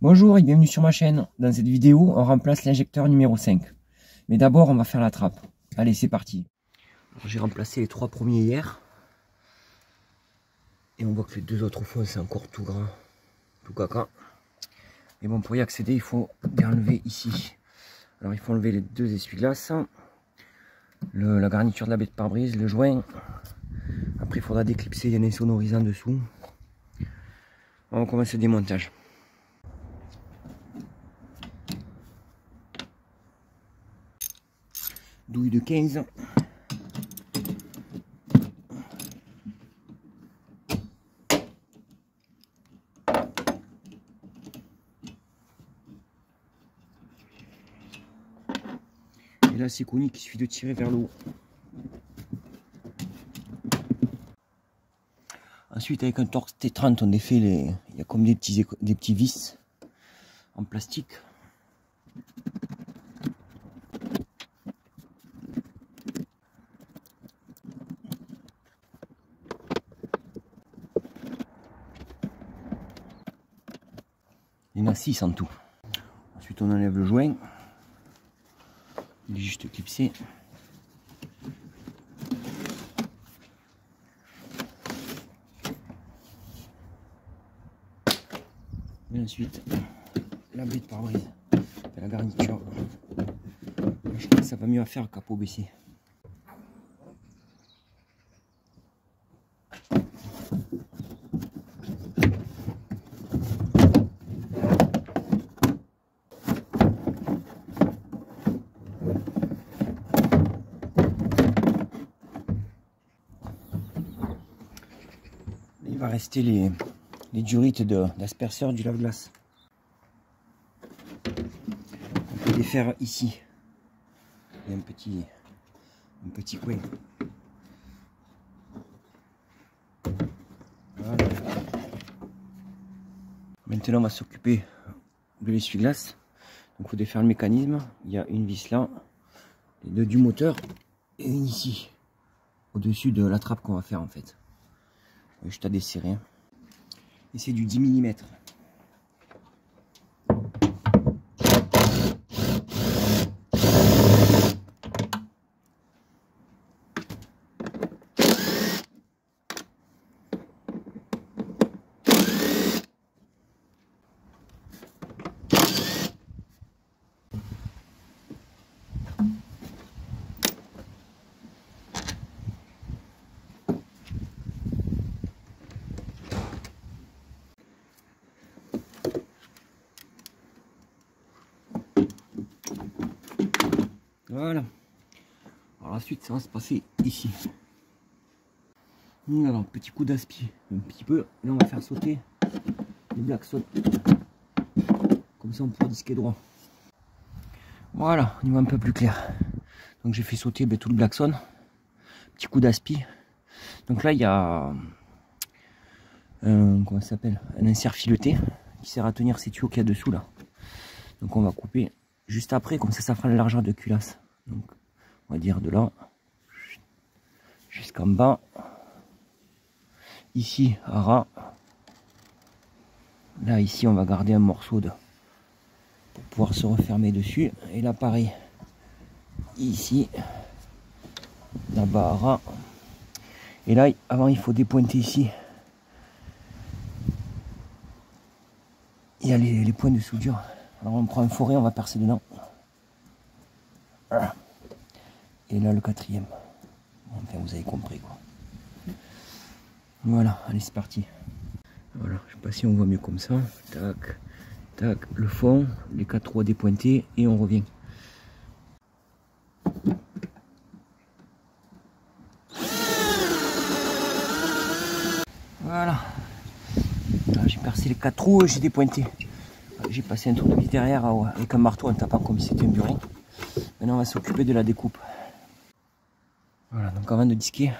Bonjour et bienvenue sur ma chaîne. Dans cette vidéo, on remplace l'injecteur numéro 5. Mais d'abord, on va faire la trappe. Allez, c'est parti. J'ai remplacé les 3 premiers hier. Et on voit que les 2 autres fois, c'est encore tout gras, tout caca. Et bon, pour y accéder, il faut bien enlever ici. Alors, il faut enlever les 2 essuie-glaces, la garniture de la baie de pare-brise, le joint. Après, il faudra déclipser, il y a un sonorisant dessous. On commence le démontage. Douille de 15. Et là c'est conique, il suffit de tirer vers le haut. Ensuite avec un torx T30 on défait il y a comme des petits vis en plastique. Il y en a 6 en tout. Ensuite on enlève le joint. Il est juste clipsé. Et ensuite la baie de pare-brise, la garniture. Je crois que ça va mieux à faire capot baissé. Il va rester les durites d'asperceur du lave-glace. On peut les faire ici. Il y a un petit coin. Voilà. Maintenant on va s'occuper de l'essuie-glace. Donc il faut défaire le mécanisme. Il y a une vis là, les 2 du moteur et une ici, au-dessus de la trappe qu'on va faire en fait. Juste à desserrer. Et c'est du 10 mm. Voilà. Alors la suite, ça va se passer ici. Alors, petit coup d'aspi, un petit peu. Et là, on va faire sauter les blacksons. Comme ça, on pourra disquer droit. Voilà, on y voit un peu plus clair. Donc, j'ai fait sauter tout le blackson. Petit coup d'aspi. Donc là, il y a comment ça s'appelle, un insert fileté qui sert à tenir ces tuyaux qu'il y a dessous là. Donc, on va couper juste après, comme ça fera la largeur de culasse. Donc, on va dire de là jusqu'en bas. Ici, à ras. Là, ici, on va garder un morceau pour pouvoir se refermer dessus. Et là, pareil. Ici, là-bas, à ras. Et là, avant, il faut dépointer ici. Il y a les points de soudure. Alors, on prend un forêt, on va percer dedans. Et là le 4e. Enfin vous avez compris quoi. Voilà, allez c'est parti. Voilà, je sais pas si on voit mieux comme ça. Tac, tac, le fond, les 4 trous dépointés et on revient. Voilà. J'ai percé les 4 trous et j'ai dépointé. J'ai passé un tour de vis derrière avec un marteau en tapant comme si c'était un burin. Maintenant on va s'occuper de la découpe. Voilà, donc avant de disquer,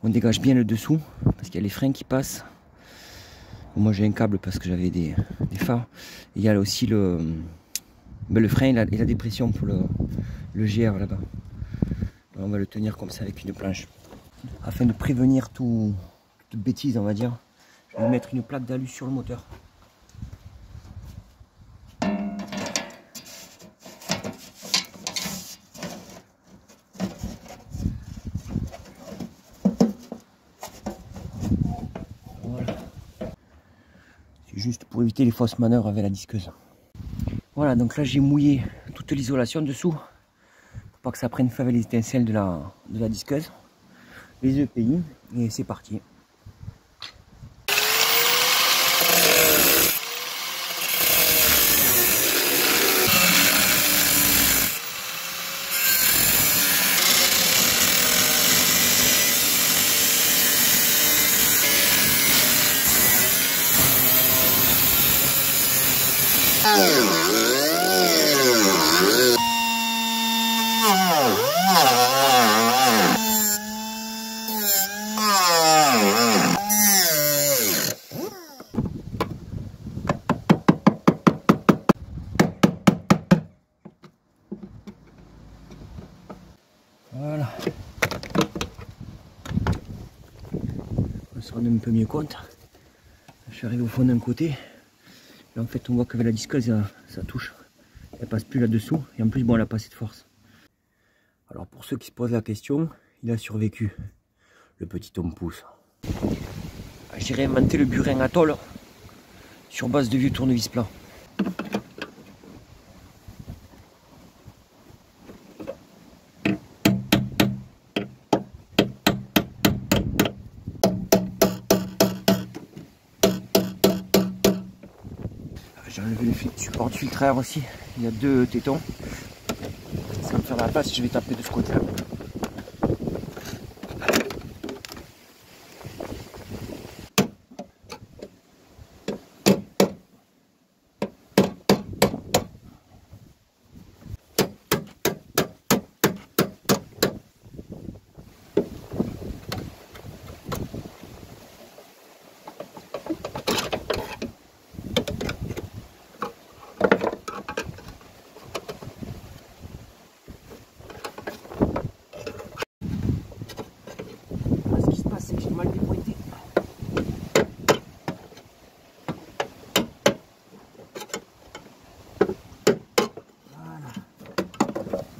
on dégage bien le dessous parce qu'il y a les freins qui passent. Moi j'ai un câble parce que j'avais des phares. Et il y a aussi le frein et la dépression pour le GR là-bas. On va le tenir comme ça avec une planche. Afin de prévenir toute bêtise on va dire, je vais mettre une plaque d'alu sur le moteur. C'est juste pour éviter les fausses manœuvres avec la disqueuse. Voilà, donc là j'ai mouillé toute l'isolation dessous pour pas que ça prenne feu avec les étincelles de la disqueuse. Les EPI et c'est parti. Voilà. On se rend un peu mieux compte. Je suis arrivé au fond d'un côté. Et en fait on voit qu'avec la disqueuse ça touche. Elle passe plus là-dessous. Et en plus bon elle a pas assez de force. Alors pour ceux qui se posent la question, il a survécu. Le petit homme pouce. J'ai réinventé le burin à tôle sur base de vieux tournevis plats. J'ai enlevé le support du filtre à air aussi. Il y a 2 tétons. Ça va me faire la place, je vais taper de ce côté-là.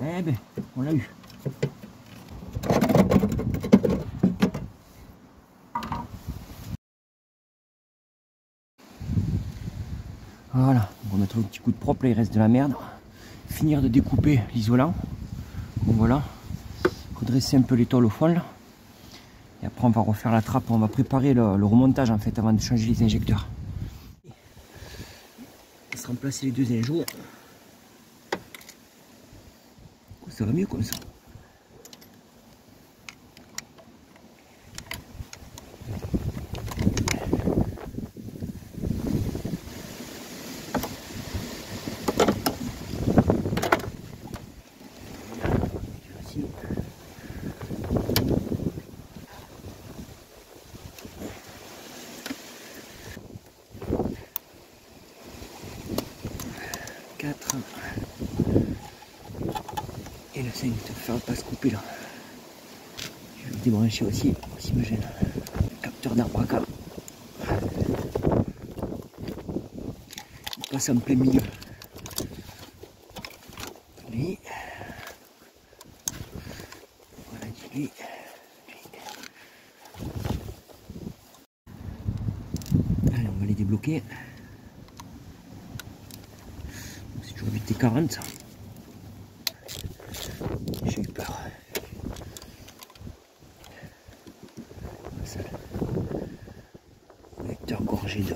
Eh ben, on l'a eu. Voilà, on va mettre un petit coup de propre, là il reste de la merde. Finir de découper l'isolant. Bon voilà, redresser un peu les tôles au fond là. Et après on va refaire la trappe, on va préparer le remontage en fait avant de changer les injecteurs. On va se remplacer les 2 injoues. Ça va mieux comme ça. Et le 5, ça va pas se couper là. Je vais le débrancher aussi me gêne. Capteur d'arbre à câble. Il passe en plein milieu. Lui. Voilà, lui. Allez, on va les débloquer. C'est toujours du T40 ça. J'ai eu peur. Lecteur gorgé d'eau.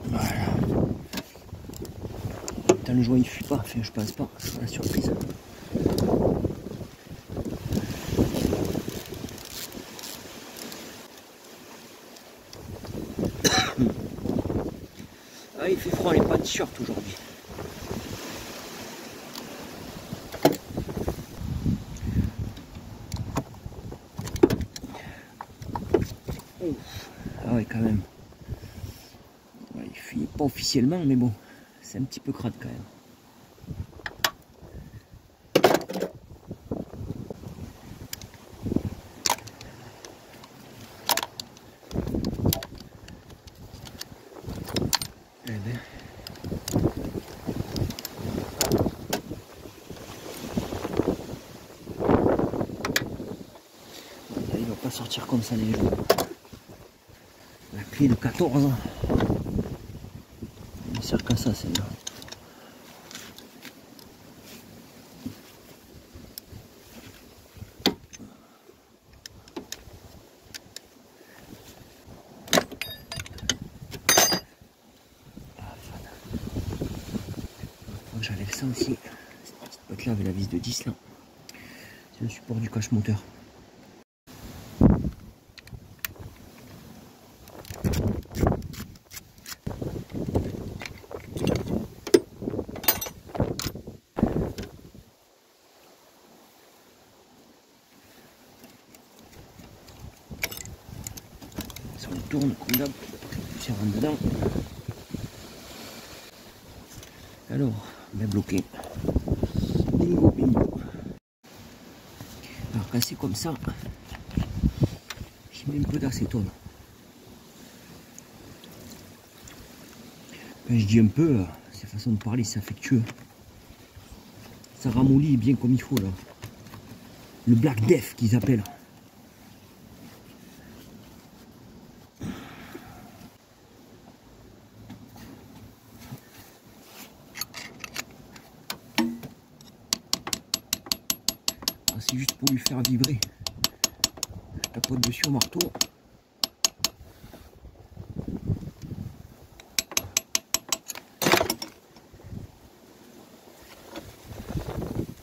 Voilà. Putain, le joint il fuit pas, enfin je pense pas, c'est la surprise. Ah, il fait froid, il n'est pas de t-shirt aujourd'hui. Ah ouais, quand même. Ouais, il fuit pas officiellement, mais bon, c'est un petit peu crade quand même. Eh ben. sortir comme ça les jeux. La clé de 14. Il ne sert qu'à ça celle-là. J'enlève ça aussi. Cette petite boîte là avec la vis de 10 là. C'est le support du cache moteur. Ça on tourne comme d'hab, ça rentre dedans. Alors, bien bloqué. Bingo, bingo. Alors quand c'est comme ça, je mets un peu d'acétone. Quand je dis un peu, c'est façon de parler, c'est affectueux. Ça ramollit bien comme il faut là. Le Black Death qu'ils appellent. C'est juste pour lui faire vibrer. Je tapote dessus au marteau.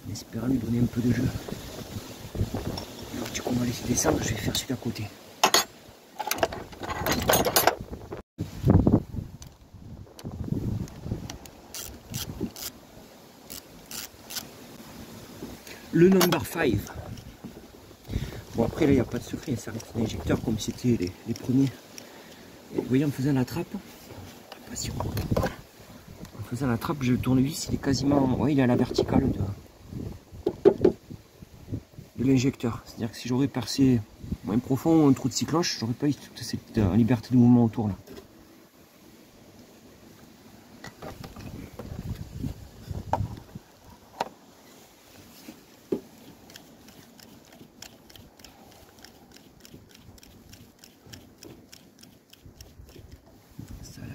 En espérant lui donner un peu de jeu. Alors, du coup, on va laisser descendre. Je vais faire celui d'à côté. Le number 5. Bon après là il n'y a pas de secret, ça reste un injecteur comme c'était les premiers. Et vous voyez en faisant la trappe, attention, en faisant la trappe, le tournevis il est quasiment, ouais, il est à la verticale de l'injecteur. C'est-à-dire que si j'aurais percé moins profond un trou de cycloche, j'aurais pas eu toute cette liberté de mouvement autour là.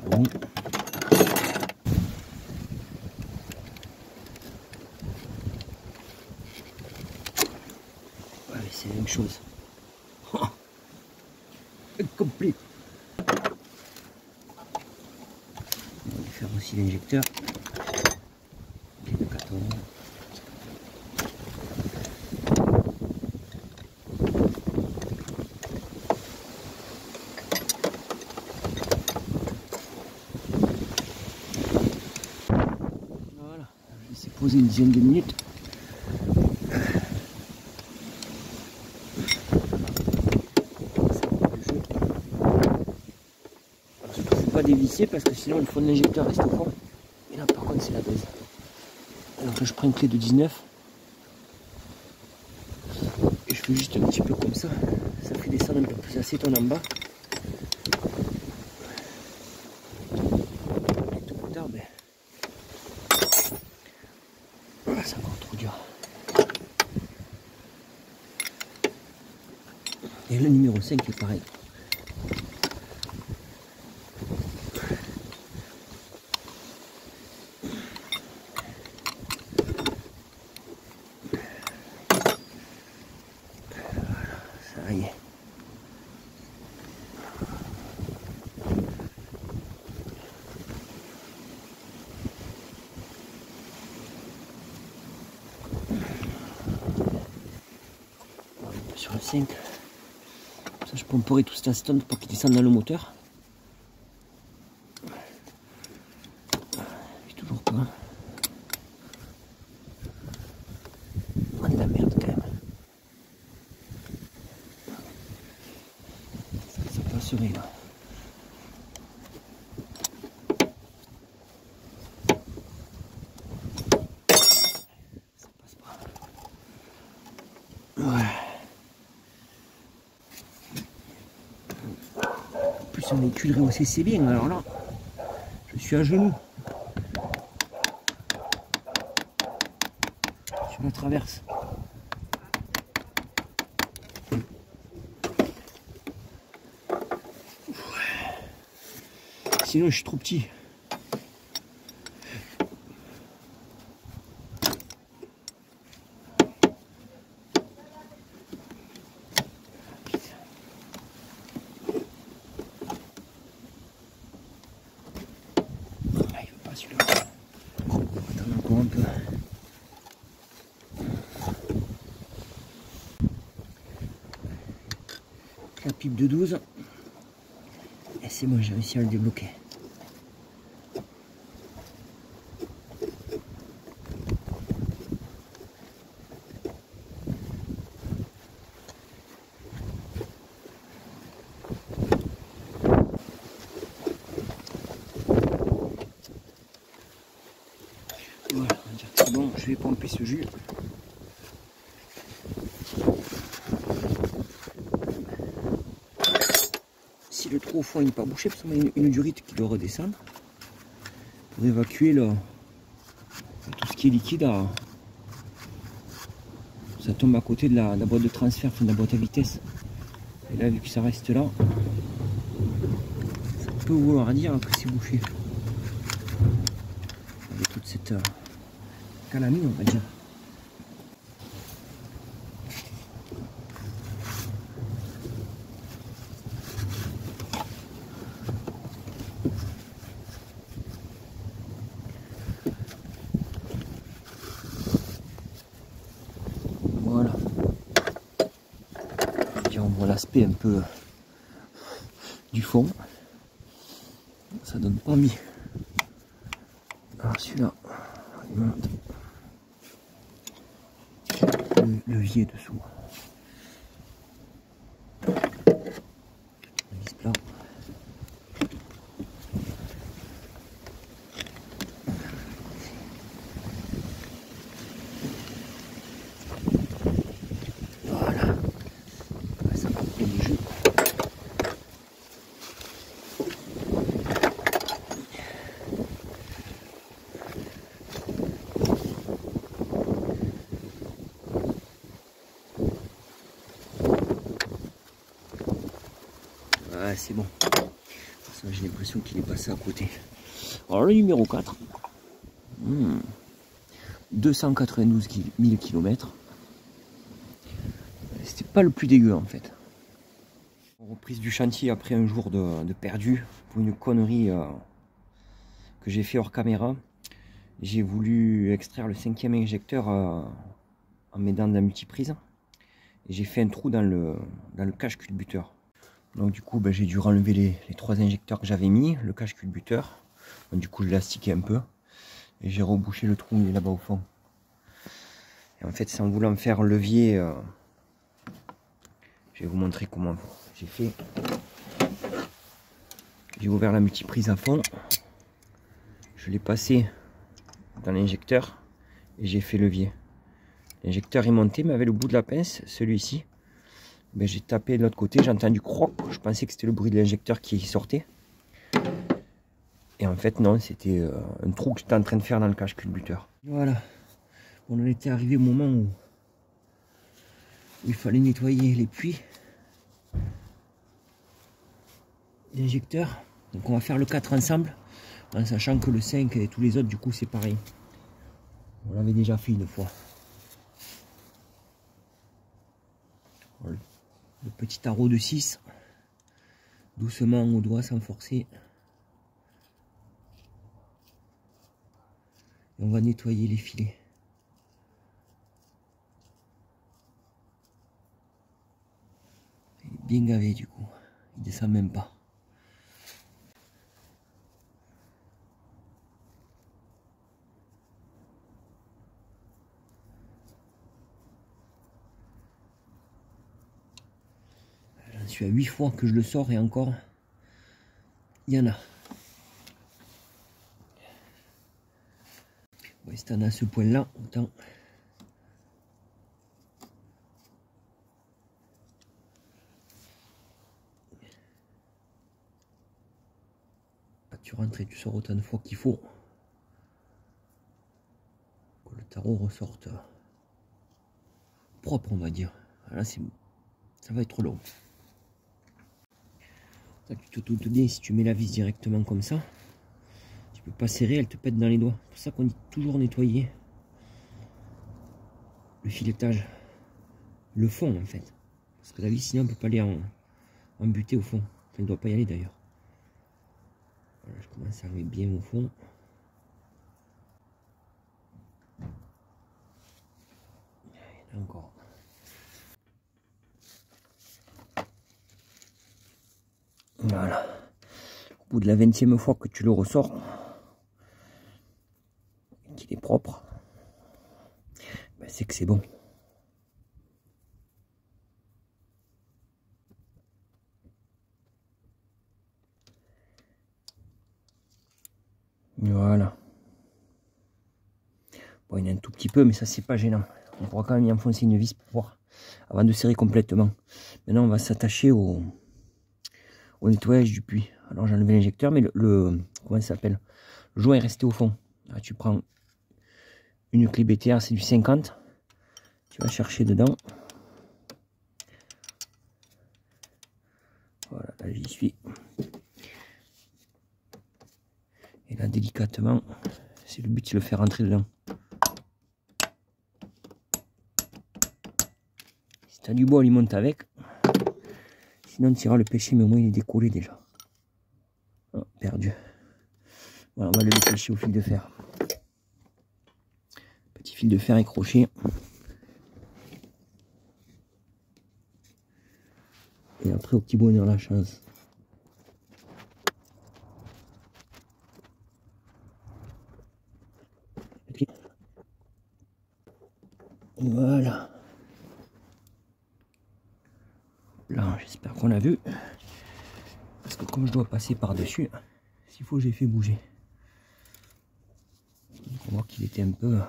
Bon. Ouais, c'est la même chose. Oh, complet. On va faire aussi l'injecteur. Clé de 14. Voilà, je vais laisser poser une dizaine de minutes. Pas dévisser parce que sinon le fond de l'injecteur reste au fond. Et là par contre c'est la base. Alors là je prends une clé de 19 et je fais juste un petit peu comme ça. Ça fait descendre un peu plus l'acétone en bas. Et tout plus tard, ben... ah, c'est encore trop dur. Et le numéro 5 est pareil. Ça y est. Sur le 5. Ça je pomperai tout cet acétone pour qu'il descende dans le moteur. Et toujours pas. On est de la merde quand même. Ça passerait là. Ça passe pas. Ouais. En plus on est tuileries aussi, c'est bien. Alors là, je suis à genoux. Sur la traverse. Sinon je suis trop petit. Ah, il veut pas celui-là. Attends encore un peu. La pipe de 12. Et c'est bon, j'ai réussi à le débloquer. Voilà, on va dire que c'est bon, je vais pomper ce jus. Si le trou au fond il n'est pas bouché, parce qu'on a une durite qui doit redescendre pour évacuer tout ce qui est liquide. Ça tombe à côté de la boîte de transfert, enfin de la boîte à vitesse. Et là, vu que ça reste là, ça peut vouloir dire que c'est bouché. Avec toute cette calamine, on va dire. Voilà. On voit l'aspect un peu du fond. Ça donne pas envie. Alors celui-là, il monte. Le levier dessous. Vis plat. Voilà. Ça va couper le jus. Ouais, c'est bon. J'ai l'impression qu'il est passé à côté. Alors le numéro 4. 292 000 km. C'était pas le plus dégueu en fait. Reprise du chantier après un jour de perdu pour une connerie que j'ai fait hors caméra. J'ai voulu extraire le 5e injecteur en m'aidant de la multiprise. Et j'ai fait un trou dans le cache culbuteur. Donc du coup j'ai dû renlever les 3 injecteurs que j'avais mis, le cache culbuteur. Donc, du coup je l'ai astiqué un peu. Et j'ai rebouché le trou, il est là-bas au fond. Et en fait, c'est en voulant faire levier, je vais vous montrer comment j'ai fait. J'ai ouvert la multiprise à fond. Je l'ai passé dans l'injecteur et j'ai fait levier. L'injecteur est monté, mais avec le bout de la pince, celui-ci, j'ai tapé de l'autre côté, j'ai entendu croc. Je pensais que c'était le bruit de l'injecteur qui sortait. Et en fait, non, c'était un trou que j'étais en train de faire dans le cache culbuteur. Voilà. On en était arrivé au moment où il fallait nettoyer les puits d'injecteurs. Donc on va faire le 4 ensemble, en sachant que le 5 et tous les autres du coup c'est pareil. On l'avait déjà fait une fois. Voilà. Le petit tarot de 6. Doucement au doigt sans forcer. Et on va nettoyer les filets. Il est bien gavé du coup. Il descend même pas. J'en suis à 8 fois que je le sors et encore, il y en a. Bon, si t'en as à ce point-là, autant. Tu rentres et tu sors autant de fois qu'il faut. Que le tarot ressorte propre, on va dire. Là, ça va être long. Ça, tu te dis, si tu mets la vis directement comme ça, tu peux pas serrer, elle te pète dans les doigts. C'est pour ça qu'on dit toujours nettoyer le filetage, le fond en fait. Parce que la vis sinon elle peut pas aller en buter au fond. Elle ne doit pas y aller d'ailleurs. Voilà, je commence à arriver bien au fond. Il y en a encore. Voilà. Au bout de la 20e fois que tu le ressors, qu'il est propre, ben c'est que c'est bon. Voilà. Bon, il y en a un tout petit peu, mais ça c'est pas gênant. On pourra quand même y enfoncer une vis pour voir, avant de serrer complètement. Maintenant on va s'attacher au nettoyage du puits. Alors j'ai enlevé l'injecteur, mais comment ça s'appelle? Le joint est resté au fond. Là, tu prends une clé BTR, c'est du 50. Tu vas chercher dedans. Voilà, là j'y suis. Et là délicatement, c'est le but, c'est de le faire rentrer dedans. Si tu as du bois, on y monte avec. Sinon tu iras le pêcher, mais au moins il est décollé déjà. Oh, perdu. Voilà, on va le pêcher au fil de fer. Petit fil de fer accroché. Et après au petit bonheur la chance. Voilà. Là, j'espère qu'on l'a vu. Parce que comme je dois passer par-dessus, s'il faut, j'ai fait bouger. On voit qu'il était un peu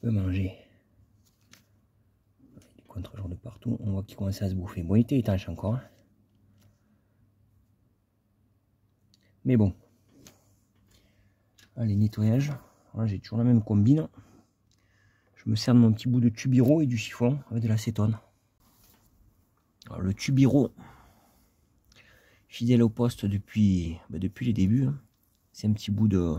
mangé. Du contre-jour de partout. On voit qu'il commence à se bouffer. Bon, il était étanche encore. Hein. Mais bon. Allez, nettoyage. Voilà, j'ai toujours la même combine. Je me sers de mon petit bout de Tubiro et du chiffon avec de l'acétone. Alors, le Tubiro, fidèle au poste depuis les débuts. Hein. C'est un petit bout de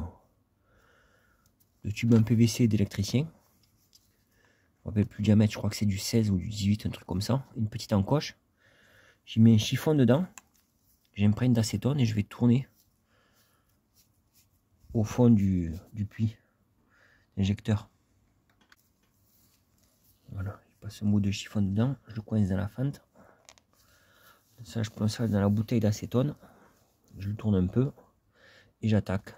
tube en PVC d'électricien. Je ne me rappelle plus le diamètre, je crois que c'est du 16 ou du 18, un truc comme ça. Une petite encoche. J'y mets un chiffon dedans. J'imprègne d'acétone et je vais tourner au fond du puits injecteur. Voilà, je passe un bout de chiffon dedans, je le coince dans la fente. Ça, je prends ça dans la bouteille d'acétone, je le tourne un peu et j'attaque.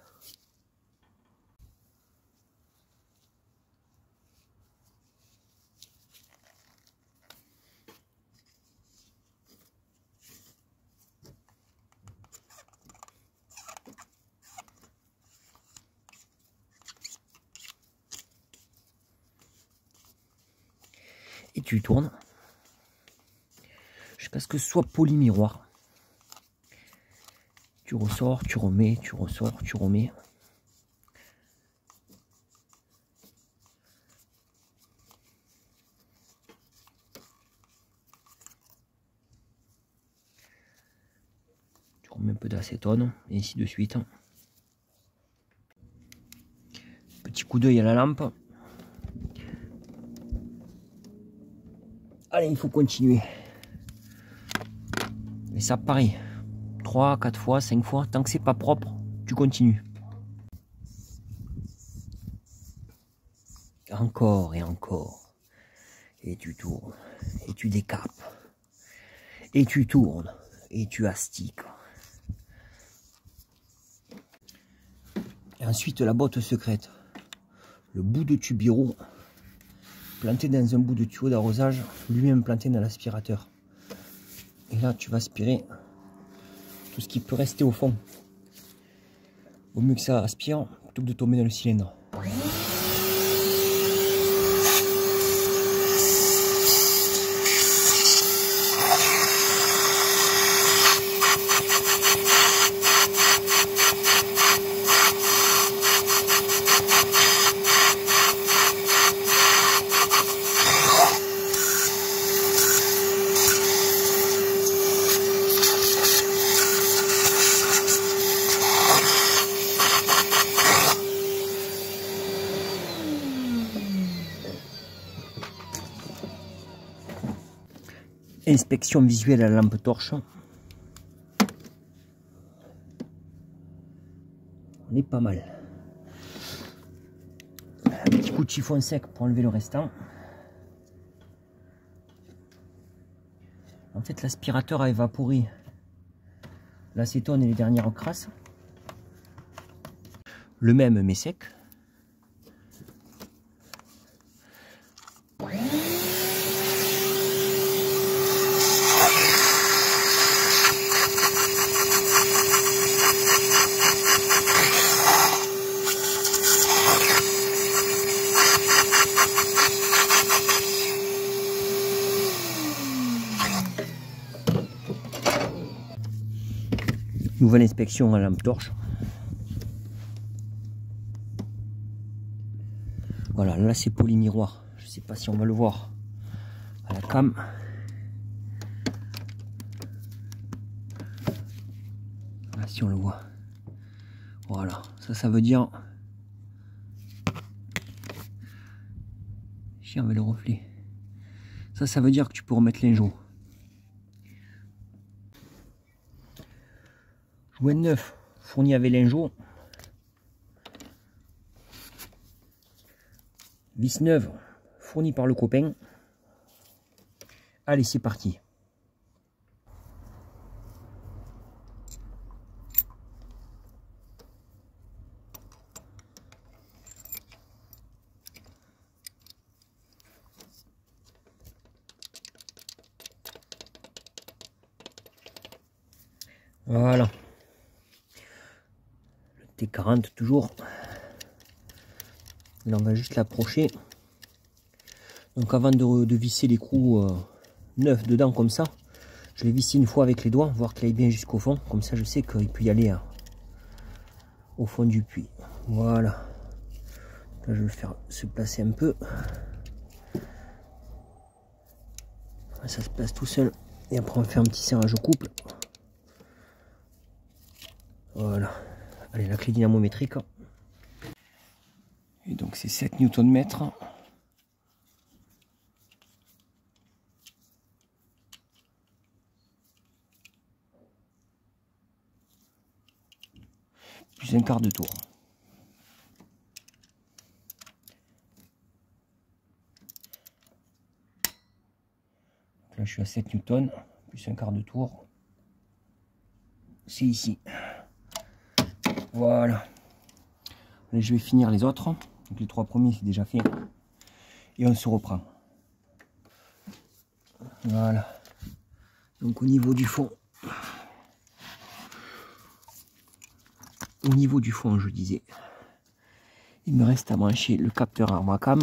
Et tu tournes jusqu'à ce que ce soit poli miroir. Tu ressors, tu remets, tu ressors, tu remets. Tu remets un peu d'acétone et ainsi de suite. Petit coup d'œil à la lampe. Allez, il faut continuer. Et ça, pareil. 3, 4 fois, 5 fois. Tant que c'est pas propre, tu continues. Encore et encore. Et tu tournes. Et tu décapes. Et tu tournes. Et tu astiques. Et ensuite, la botte secrète. Le bout de Tubiro planté dans un bout de tuyau d'arrosage, lui-même planté dans l'aspirateur. Et là, tu vas aspirer tout ce qui peut rester au fond. Vaut mieux que ça aspire plutôt que de tomber dans le cylindre. Inspection visuelle à la lampe torche. On est pas mal. Un petit coup de chiffon sec pour enlever le restant. En fait, l'aspirateur a évaporé l'acétone et les dernières crasses. Le même mais sec. Nouvelle inspection à lampe torche. Voilà, là c'est polymiroir. Je sais pas si on va le voir à la cam. Là, si on le voit. Voilà, ça veut dire. Chien avec le reflet. Ça veut dire que tu peux remettre lingeau. Jouet neuf, fourni avec lingeau. Vis neuve, fournie par le copain. Allez, c'est parti. Voilà. Le T40 toujours. Là on va juste l'approcher. Donc avant de visser l'écrou neuf dedans comme ça, je l'ai vissé une fois avec les doigts, voir qu'il aille bien jusqu'au fond. Comme ça je sais qu'il peut y aller au fond du puits. Voilà. Là je vais le faire se placer un peu. Ça se place tout seul. Et après on fait un petit serrage au couple. Voilà. Allez, la clé dynamométrique. Et donc c'est 7 Nm. Plus un quart de tour. Donc là je suis à 7 Newton, plus un quart de tour. C'est ici. Voilà. Allez, je vais finir les autres. Donc les 3 premiers c'est déjà fait. Et on se reprend. Voilà. Donc au niveau du fond. Au niveau du fond, je disais. Il me reste à brancher le capteur Armacam.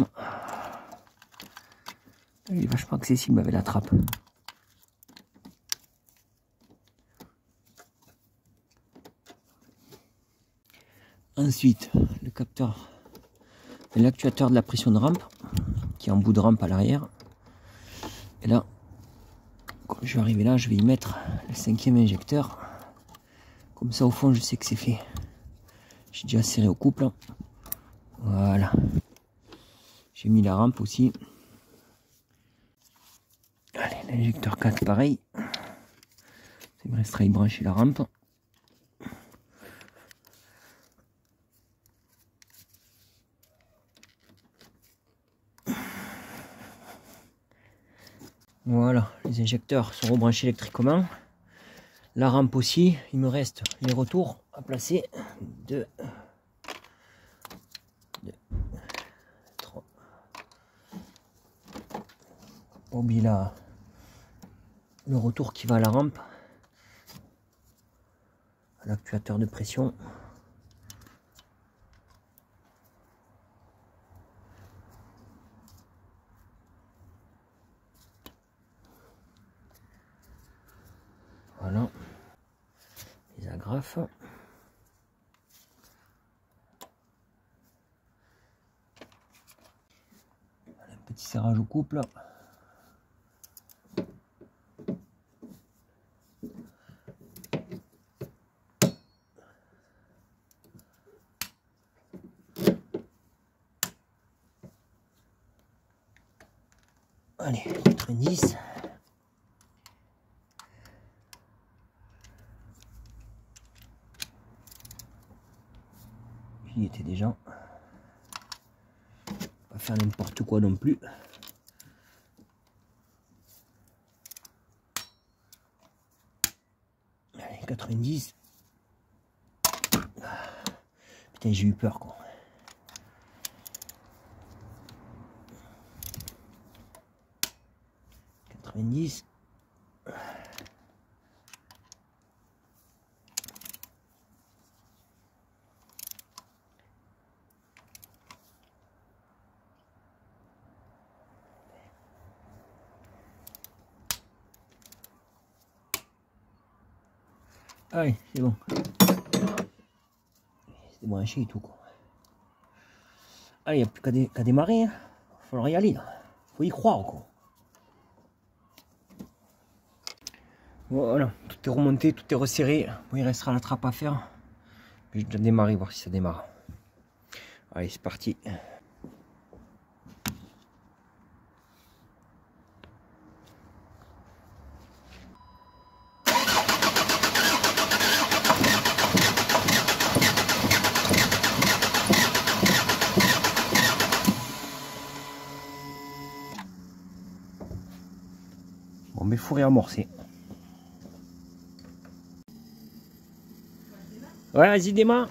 Il est vachement accessible avec la trappe. Ensuite, le capteur et l'actuateur de la pression de rampe, qui est en bout de rampe à l'arrière. Et là, quand je vais arriver là, je vais y mettre le 5e injecteur. Comme ça, au fond, je sais que c'est fait. J'ai déjà serré au couple. Voilà. J'ai mis la rampe aussi. Allez, l'injecteur 4, pareil. Il me restera à y brancher la rampe. Voilà, les injecteurs sont rebranchés électriquement. La rampe aussi, il me reste les retours à placer. 2, 3. Oublie là le retour qui va à la rampe, à l'actuateur de pression. Voilà, les agrafes. Un petit serrage au couple. Allez, 90. il était déjà. Pas faire n'importe quoi non plus. Allez, 90. Putain, j'ai eu peur quoi. Dix. Allez, c'est bon. C'est branché et tout quoi. Allez, il n'y a plus qu'à démarrer. Hein. Il va falloir y aller. Là. Faut y croire quoi. Voilà, tout est remonté, tout est resserré. Bon, il restera la trappe à faire. Je vais démarrer, voir si ça démarre. Allez, c'est parti. Bon, mais il faut réamorcer. Ouais, vas-y, démarre.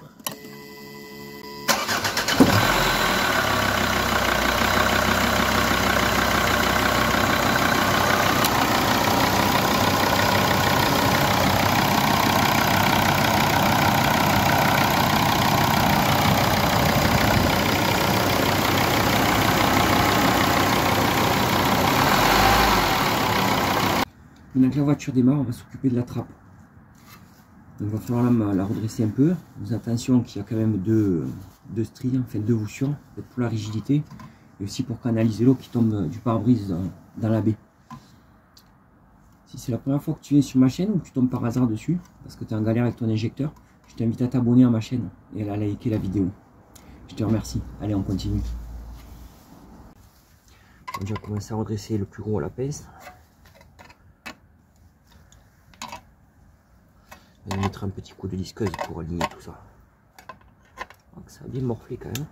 Maintenant que la voiture démarre, on va s'occuper de la trappe. Donc, il va falloir la redresser un peu. Faites attention qu'il y a quand même deux stries, enfin deux voussures, pour la rigidité et aussi pour canaliser l'eau qui tombe du pare-brise dans la baie. Si c'est la première fois que tu viens sur ma chaîne ou que tu tombes par hasard dessus, parce que tu es en galère avec ton injecteur, je t'invite à t'abonner à ma chaîne et à liker la vidéo. Je te remercie. Allez, on continue. On va déjà commencer à redresser le plus gros à la pince. On va mettre un petit coup de disqueuse pour aligner tout ça. Donc ça a bien morflé quand même.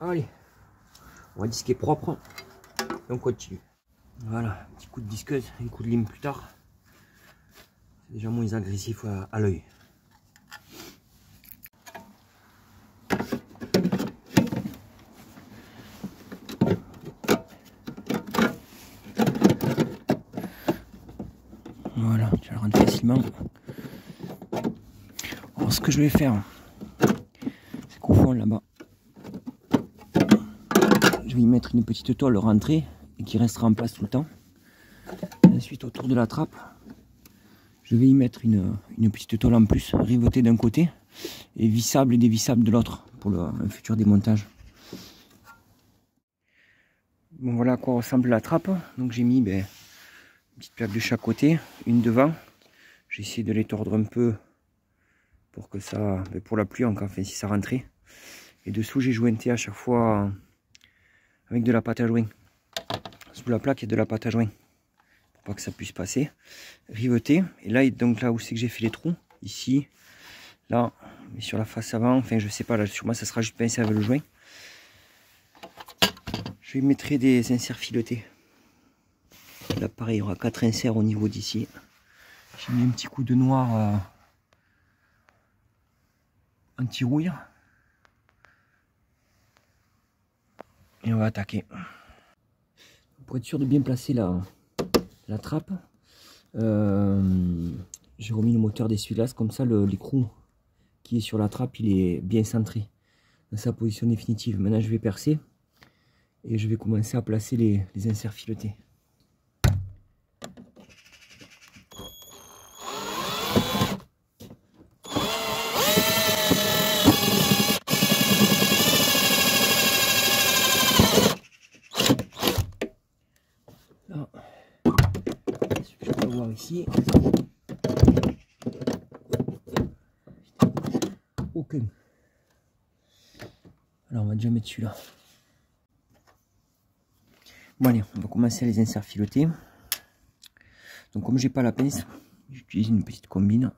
Allez, on va disquer propre et on continue. Voilà, petit coup de disqueuse, un coup de lime plus tard. C'est déjà moins agressif à l'œil. Voilà, tu le rentres facilement. Alors ce que je vais faire, c'est qu'au fond là-bas, je vais y mettre une petite tôle rentrée et qui restera en place tout le temps. Ensuite, autour de la trappe, je vais y mettre une petite tôle en plus, rivotée d'un côté et vissable et dévissable de l'autre pour un futur démontage. Bon, voilà à quoi ressemble la trappe. Donc j'ai mis une petite plaque de chaque côté, une devant. J'ai essayé de les tordre un peu pour que ça, pour la pluie, enfin si ça rentrait. Et dessous j'ai jointé à chaque fois avec de la pâte à joint. Sous la plaque il y a de la pâte à joint pour pas que ça puisse passer. Riveté. Et là, donc là où c'est que j'ai fait les trous, ici, là, mais sur la face avant, enfin je sais pas, là sur moi ça sera juste pincé avec le joint. Je lui mettrai des inserts filetés. Là pareil, il y aura 4 inserts au niveau d'ici. J'ai mis un petit coup de noir anti-rouille. Et on va attaquer. pour être sûr de bien placer la trappe, j'ai remis le moteur d'essuie-glace, comme ça l'écrou qui est sur la trappe, il est bien centré dans sa position définitive. Maintenant je vais percer et je vais commencer à placer les inserts filetés. Là, je peux voir ici. Aucun. Alors on va déjà mettre celui-là. Bon allez, on va commencer à les insérer filetés. Donc comme j'ai pas la pince, j'utilise une petite combine.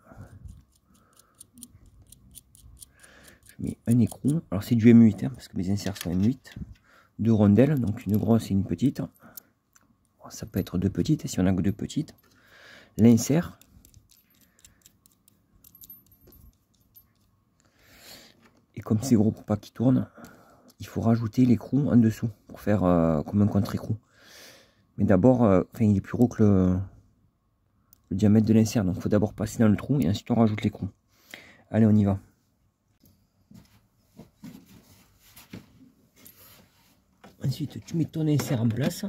Je mets un écrou. Alors c'est du M8 hein, parce que mes inserts sont M8. Deux rondelles, donc une grosse et une petite. Ça peut être deux petites, si on a que deux petites. L'insert. Et comme c'est gros pour pas qu'il tourne, il faut rajouter l'écrou en dessous pour faire comme un contre-écrou. Mais d'abord, enfin il est plus gros que le diamètre de l'insert, donc il faut d'abord passer dans le trou et ensuite on rajoute l'écrou. Allez, on y va. Ensuite, tu mets ton insert en place.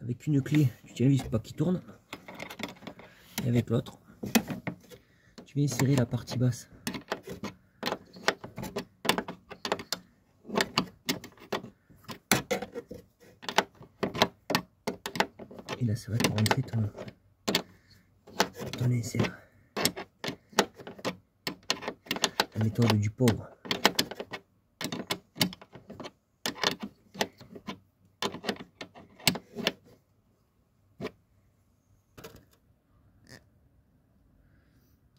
Avec une clé, tu tiens le vis pour pas qu'il tourne. Et avec l'autre, tu viens serrer la partie basse. Et là, ça va te rentrer ton insert. La méthode du pauvre.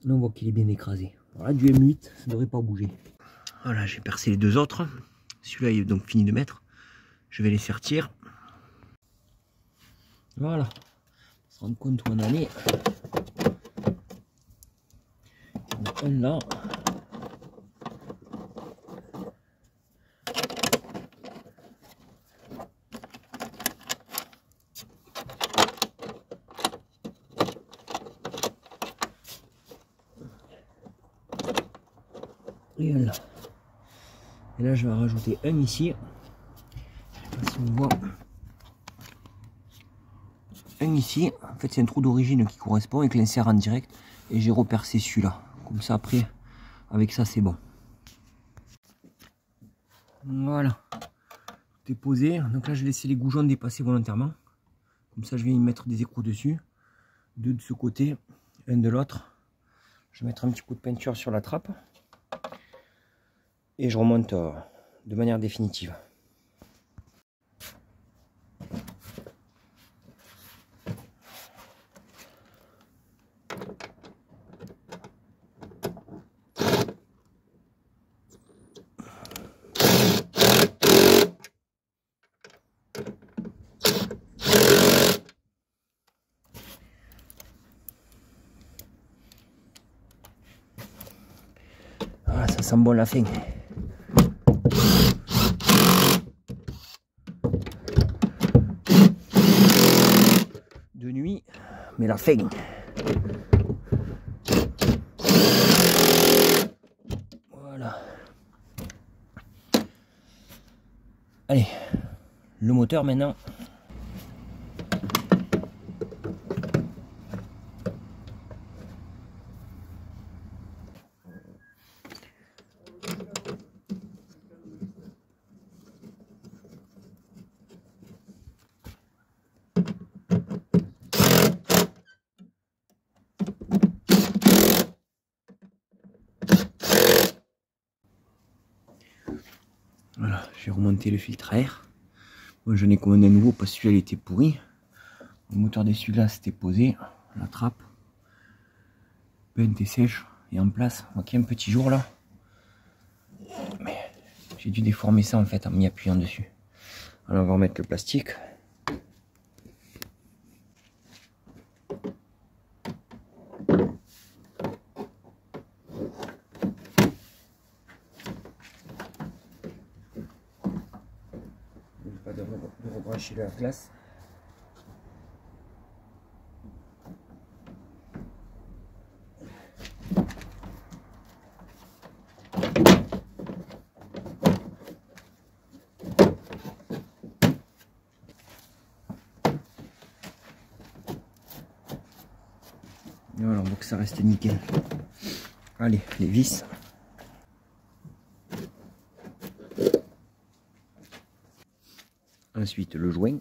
Là, on voit qu'il est bien écrasé. Voilà, du M8, ça ne devrait pas bouger. Voilà, j'ai percé les deux autres. Celui-là, il est donc fini de mettre. Je vais les sertir. Voilà. On se rend compte où on en est. Un là. Et un là. Et là, je vais rajouter un ici. Je sais pas si on voit. Un ici. En fait, c'est un trou d'origine qui correspond avec l'insert en direct. Et j'ai repercé celui-là. Comme ça, après, avec ça, c'est bon. Voilà. Tout est posé. Donc là, je vais laisser les goujons dépasser volontairement. Comme ça, je vais y mettre des écrous dessus. Deux de ce côté, un de l'autre. Je vais mettre un petit coup de peinture sur la trappe. Et je remonte de manière définitive. Voilà, ça sent bon la fin. De nuit, mais la fin. Voilà. Allez, le moteur maintenant. Voilà, j'ai remonté le filtre à air. Moi, je n'ai commandé un nouveau parce que celui-là était pourri. Le moteur d'essuie-glace était posé, la trappe, peinte et sèche et en place. Donc il y a un petit jour là. Mais j'ai dû déformer ça en fait en m'y appuyant dessus. Alors on va remettre le plastique. Pas de rebrancher la glace. pour que ça reste nickel. Allez, les vis. Ensuite le joint.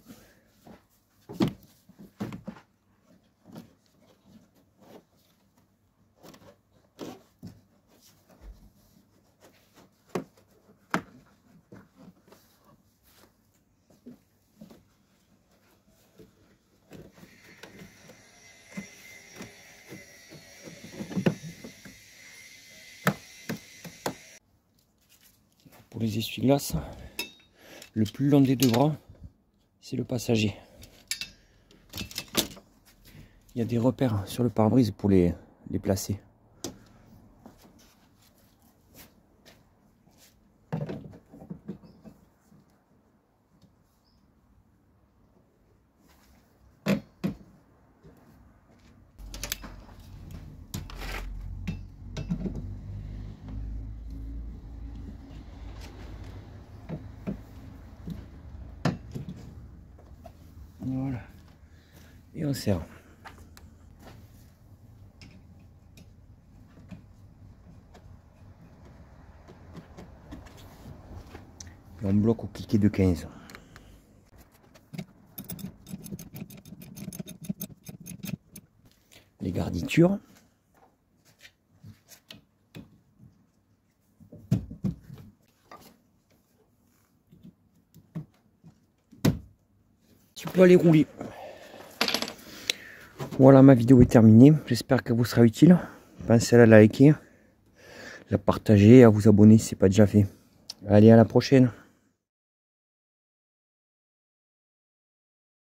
Pour les essuie-glaces, le plus long des deux bras, c'est le passager. Il y a des repères sur le pare-brise pour les placer. Voilà. Et on serre. Et on bloque au cliquet de 15. Les garnitures. Tu peux aller rouler. Voilà, ma vidéo est terminée. J'espère qu'elle vous sera utile. Pensez à la liker, la partager, à vous abonner si ce n'est pas déjà fait. Allez, à la prochaine.